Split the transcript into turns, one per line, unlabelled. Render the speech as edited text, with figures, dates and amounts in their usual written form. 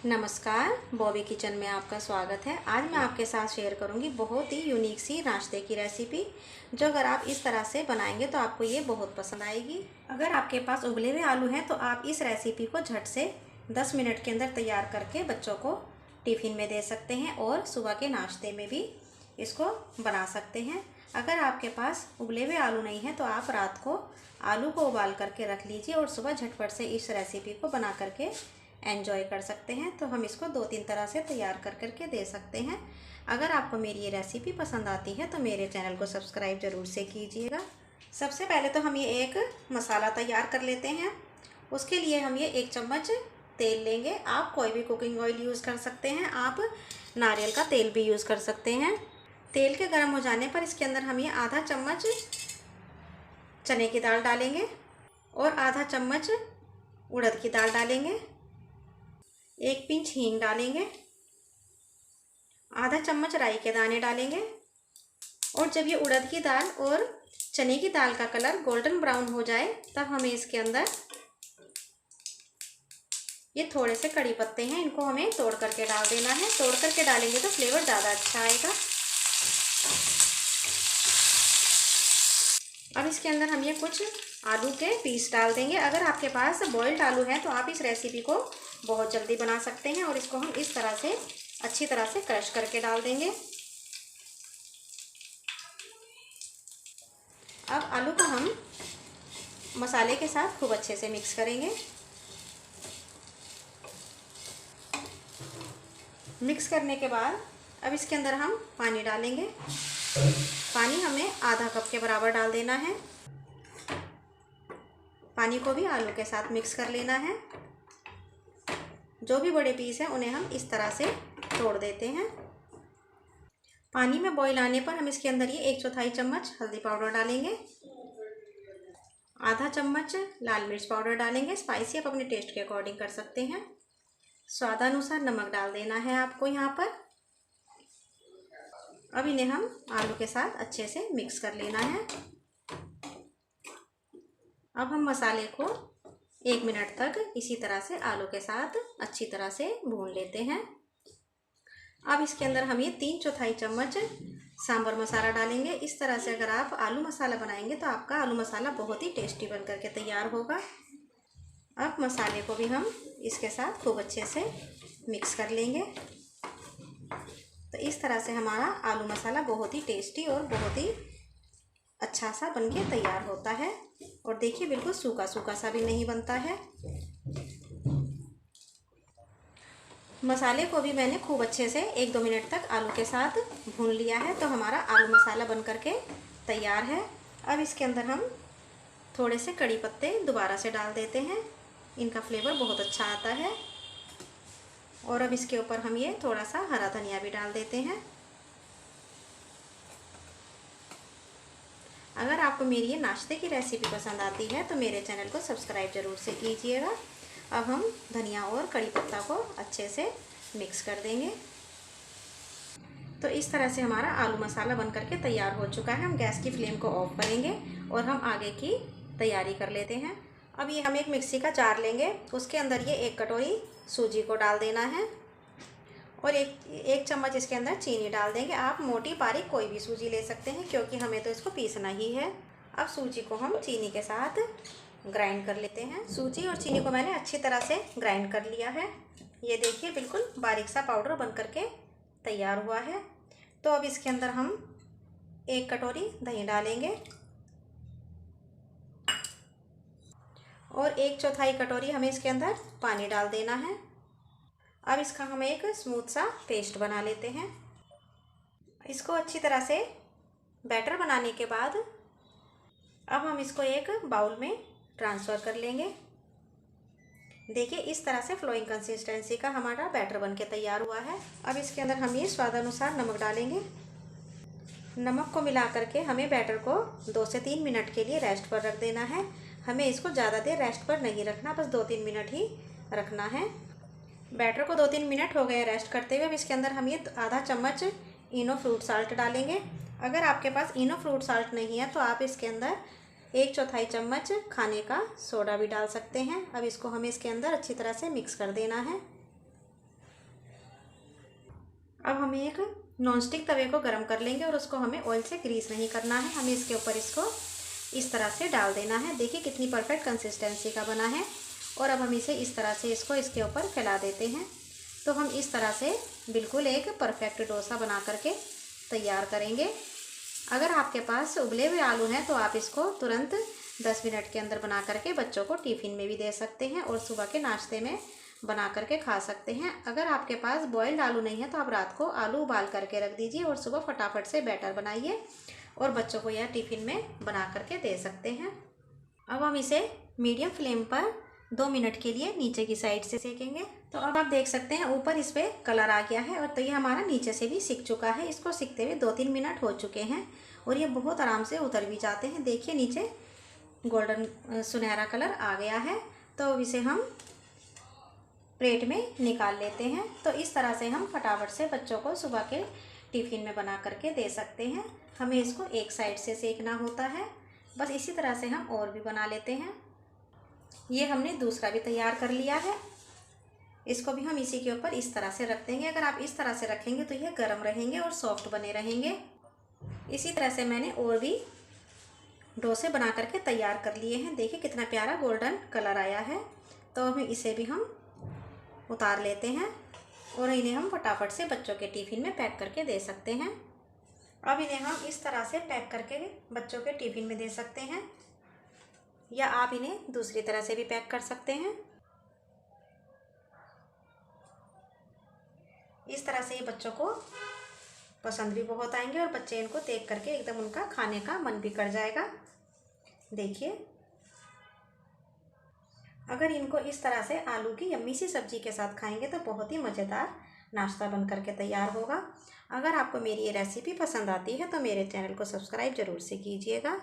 नमस्कार, बॉबी किचन में आपका स्वागत है। आज मैं आपके साथ शेयर करूंगी बहुत ही यूनिक सी नाश्ते की रेसिपी, जो अगर आप इस तरह से बनाएंगे तो आपको ये बहुत पसंद आएगी। अगर आपके पास उबले हुए आलू हैं तो आप इस रेसिपी को झट से 10 मिनट के अंदर तैयार करके बच्चों को टिफ़िन में दे सकते हैं और सुबह के नाश्ते में भी इसको बना सकते हैं। अगर आपके पास उबले हुए आलू नहीं है तो आप रात को आलू को उबाल करके रख लीजिए और सुबह झटपट से इस रेसिपी को बना करके एंजॉय कर सकते हैं। तो हम इसको 2-3 तरह से तैयार कर करके दे सकते हैं। अगर आपको मेरी ये रेसिपी पसंद आती है तो मेरे चैनल को सब्सक्राइब ज़रूर से कीजिएगा। सबसे पहले तो हम ये एक मसाला तैयार कर लेते हैं। उसके लिए हम ये 1 चम्मच तेल लेंगे। आप कोई भी कुकिंग ऑयल यूज़ कर सकते हैं, आप नारियल का तेल भी यूज़ कर सकते हैं। तेल के गर्म हो जाने पर इसके अंदर हम ये आधा चम्मच चने की दाल डालेंगे और आधा चम्मच उड़द की दाल डालेंगे। 1 पिंच हींग डालेंगे, आधा चम्मच राई के दाने डालेंगे। और जब ये उड़द की दाल और चने की दाल का कलर गोल्डन ब्राउन हो जाए तब हमें इसके अंदर ये थोड़े से कड़ी पत्ते हैं, इनको हमें तोड़ करके डाल देना है। तोड़ करके डालेंगे तो फ्लेवर ज़्यादा अच्छा आएगा। अब इसके अंदर हम ये कुछ आलू के पीस डाल देंगे। अगर आपके पास बॉइल्ड आलू है तो आप इस रेसिपी को बहुत जल्दी बना सकते हैं। और इसको हम इस तरह से अच्छी तरह से क्रश करके डाल देंगे। अब आलू को हम मसाले के साथ खूब अच्छे से मिक्स करेंगे। मिक्स करने के बाद अब इसके अंदर हम पानी डालेंगे। पानी हमें आधा कप के बराबर डाल देना है। पानी को भी आलू के साथ मिक्स कर लेना है। जो भी बड़े पीस हैं उन्हें हम इस तरह से तोड़ देते हैं। पानी में बॉईल आने पर हम इसके अंदर ये 1/4 चम्मच हल्दी पाउडर डालेंगे, आधा चम्मच लाल मिर्च पाउडर डालेंगे। स्पाइसी आप अपने टेस्ट के अकॉर्डिंग कर सकते हैं। स्वादानुसार नमक डाल देना है आपको यहाँ पर। अब इन्हें हम आलू के साथ अच्छे से मिक्स कर लेना है। अब हम मसाले को 1 मिनट तक इसी तरह से आलू के साथ अच्छी तरह से भून लेते हैं। अब इसके अंदर हम ये 3/4 चम्मच सांभर मसाला डालेंगे। इस तरह से अगर आप आलू मसाला बनाएंगे तो आपका आलू मसाला बहुत ही टेस्टी बन करके तैयार होगा। अब मसाले को भी हम इसके साथ खूब अच्छे से मिक्स कर लेंगे। तो इस तरह से हमारा आलू मसाला बहुत ही टेस्टी और बहुत ही अच्छा सा बनके तैयार होता है। और देखिए बिल्कुल सूखा सूखा सा भी नहीं बनता है। मसाले को भी मैंने खूब अच्छे से 1-2 मिनट तक आलू के साथ भून लिया है। तो हमारा आलू मसाला बन करके तैयार है। अब इसके अंदर हम थोड़े से कड़ी पत्ते दोबारा से डाल देते हैं, इनका फ्लेवर बहुत अच्छा आता है। और अब इसके ऊपर हम ये थोड़ा सा हरा धनिया भी डाल देते हैं। अगर आपको मेरी ये नाश्ते की रेसिपी पसंद आती है तो मेरे चैनल को सब्सक्राइब ज़रूर से कीजिएगा। अब हम धनिया और कड़ी पत्ता को अच्छे से मिक्स कर देंगे। तो इस तरह से हमारा आलू मसाला बन करके तैयार हो चुका है। हम गैस की फ्लेम को ऑफ करेंगे और हम आगे की तैयारी कर लेते हैं। अब ये हम एक मिक्सी का जार लेंगे, उसके अंदर ये 1 कटोरी सूजी को डाल देना है और एक चम्मच इसके अंदर चीनी डाल देंगे। आप मोटी बारीक कोई भी सूजी ले सकते हैं क्योंकि हमें तो इसको पीसना ही है। अब सूजी को हम चीनी के साथ ग्राइंड कर लेते हैं। सूजी और चीनी को मैंने अच्छी तरह से ग्राइंड कर लिया है। ये देखिए बिल्कुल बारीक सा पाउडर बन करके तैयार हुआ है। तो अब इसके अंदर हम 1 कटोरी दही डालेंगे और 1/4 कटोरी हमें इसके अंदर पानी डाल देना है। अब इसका हम एक स्मूथ सा पेस्ट बना लेते हैं। इसको अच्छी तरह से बैटर बनाने के बाद अब हम इसको एक बाउल में ट्रांसफ़र कर लेंगे। देखिए इस तरह से फ्लोइंग कंसिस्टेंसी का हमारा बैटर बनके तैयार हुआ है। अब इसके अंदर हम ये स्वादानुसार नमक डालेंगे। नमक को मिला करके हमें बैटर को 2 से 3 मिनट के लिए रेस्ट पर रख देना है। हमें इसको ज़्यादा देर रेस्ट पर नहीं रखना, बस 2-3 मिनट ही रखना है। बैटर को 2-3 मिनट हो गए रेस्ट करते हुए। अब इसके अंदर हम ये आधा चम्मच इनो फ्रूट साल्ट डालेंगे। अगर आपके पास इनो फ्रूट साल्ट नहीं है तो आप इसके अंदर 1/4 चम्मच खाने का सोडा भी डाल सकते हैं। अब इसको हमें इसके अंदर अच्छी तरह से मिक्स कर देना है। अब हमें एक नॉनस्टिक तवे को गर्म कर लेंगे और उसको हमें ऑयल से ग्रीस नहीं करना है। हमें इसके ऊपर इसको इस तरह से डाल देना है। देखिए कितनी परफेक्ट कंसिस्टेंसी का बना है। और अब हम इसे इस तरह से इसको इसके ऊपर फैला देते हैं। तो हम इस तरह से बिल्कुल एक परफेक्ट डोसा बना करके तैयार करेंगे। अगर आपके पास उबले हुए आलू हैं तो आप इसको तुरंत 10 मिनट के अंदर बना करके बच्चों को टिफ़िन में भी दे सकते हैं और सुबह के नाश्ते में बना करके खा सकते हैं। अगर आपके पास बॉइल्ड आलू नहीं है तो आप रात को आलू उबाल करके रख दीजिए और सुबह फटाफट से बैटर बनाइए और बच्चों को यह टिफ़िन में बना करके दे सकते हैं। अब हम इसे मीडियम फ्लेम पर 2 मिनट के लिए नीचे की साइड से सेकेंगे। तो अब आप देख सकते हैं ऊपर इस पर कलर आ गया है और तो ये हमारा नीचे से भी सिक चुका है। इसको सिकते हुए 2-3 मिनट हो चुके हैं और ये बहुत आराम से उतर भी जाते हैं। देखिए नीचे गोल्डन सुनहरा कलर आ गया है। तो इसे हम प्लेट में निकाल लेते हैं। तो इस तरह से हम फटाफट से बच्चों को सुबह के टिफ़िन में बना करके दे सकते हैं। हमें इसको एक साइड से सेकना होता है। बस इसी तरह से हम और भी बना लेते हैं। ये हमने दूसरा भी तैयार कर लिया है। इसको भी हम इसी के ऊपर इस तरह से रख देंगे। अगर आप इस तरह से रखेंगे तो ये गर्म रहेंगे और सॉफ्ट बने रहेंगे। इसी तरह से मैंने और भी डोसे बना करके तैयार कर लिए हैं। देखिए कितना प्यारा गोल्डन कलर आया है। तो हमें इसे भी हम उतार लेते हैं और इन्हें हम फटाफट से बच्चों के टिफ़िन में पैक करके दे सकते हैं। अब इन्हें हम इस तरह से पैक करके बच्चों के टिफ़िन में दे सकते हैं या आप इन्हें दूसरी तरह से भी पैक कर सकते हैं। इस तरह से ये बच्चों को पसंद भी बहुत आएंगे और बच्चे इनको देख करके एकदम उनका खाने का मन भी कर जाएगा। देखिए अगर इनको इस तरह से आलू की यम्मी सी सब्जी के साथ खाएंगे तो बहुत ही मज़ेदार नाश्ता बन करके तैयार होगा। अगर आपको मेरी ये रेसिपी पसंद आती है तो मेरे चैनल को सब्सक्राइब ज़रूर से कीजिएगा।